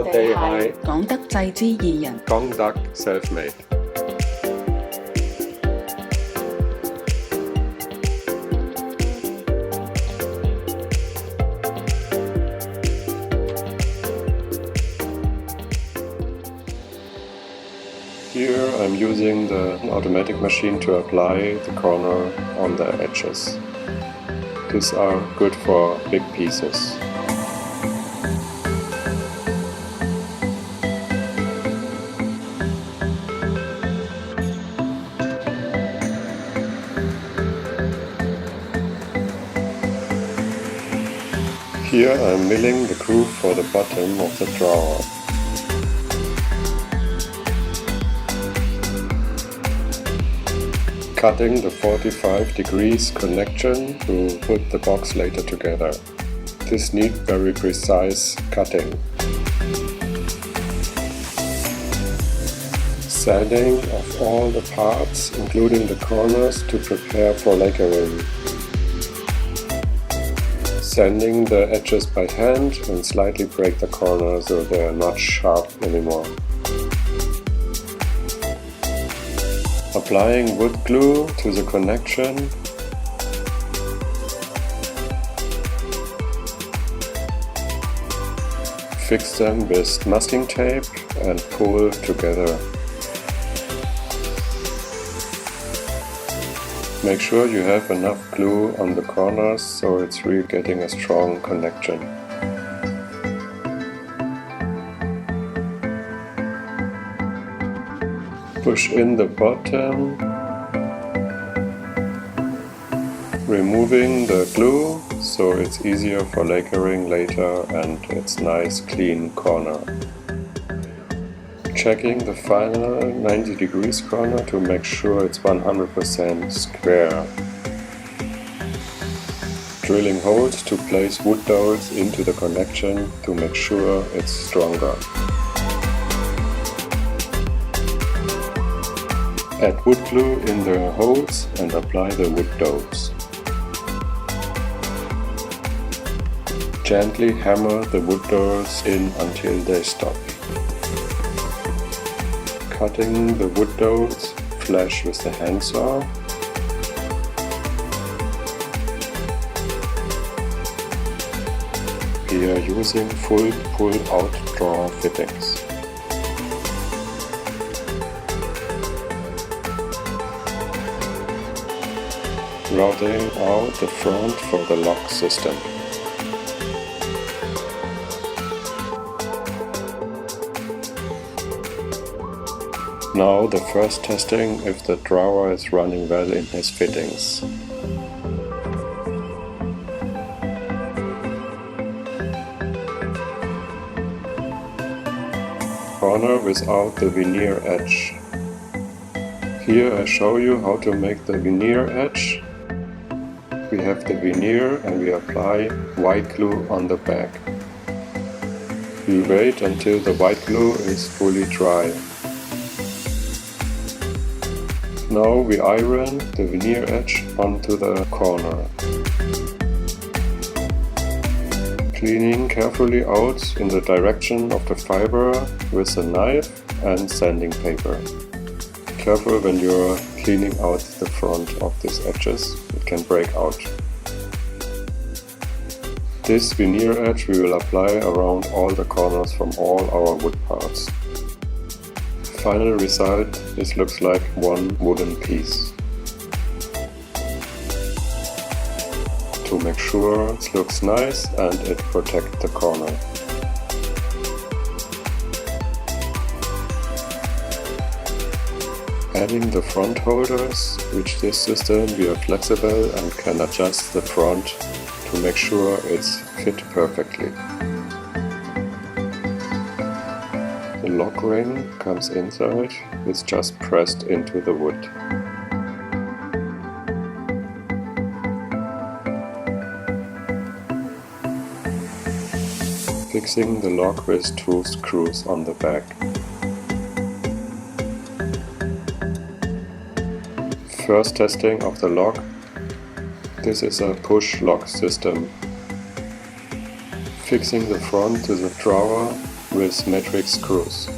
我哋係港德製之二人 konGTak selfmade。Here I'm using the automatic machine to apply the corner on the edges. These are good for big pieces. Here I'm milling the groove for the bottom of the drawer. Cutting the 45 degrees connection to put the box later together. This needs very precise cutting. Sanding of all the parts, including the corners, to prepare for lacquering. Sanding the edges by hand and slightly break the corners so they are not sharp anymore. Applying wood glue to the connection. Fix them with masking tape and pull together. Make sure you have enough glue on the corners so it's really getting a strong connection. Push in the bottom, removing the glue so it's easier for lacquering later and it's nice clean corner. Checking the final 90 degrees corner to make sure it's 100% square. Drilling holes to place wood dowels into the connection to make sure it's stronger. Add wood glue in the holes and apply the wood dowels. Gently hammer the wood dowels in until they stop. Cutting the wood dowels flush with the handsaw. We are using full pull-out drawer fittings. Routing out the front for the lock system. Now the first testing if the drawer is running well in his fittings. Corner without the veneer edge. Here I show you how to make the veneer edge. We have the veneer and we apply white glue on the back. We wait until the white glue is fully dry. Now we iron the veneer edge onto the corner. Cleaning carefully out in the direction of the fiber with a knife and sanding paper. Careful when you're cleaning out the front of these edges, it can break out. This veneer edge we will apply around all the corners from all our wood parts. Final result, this looks like one wooden piece. To make sure it looks nice and it protects the corner. Adding the front holders, with this system we are flexible and can adjust the front to make sure it's fit perfectly. The lock ring comes inside, it's just pressed into the wood. Fixing the lock with 2 screws on the back. First testing of the lock. This is a push lock system. Fixing the front to the drawer with metric screws.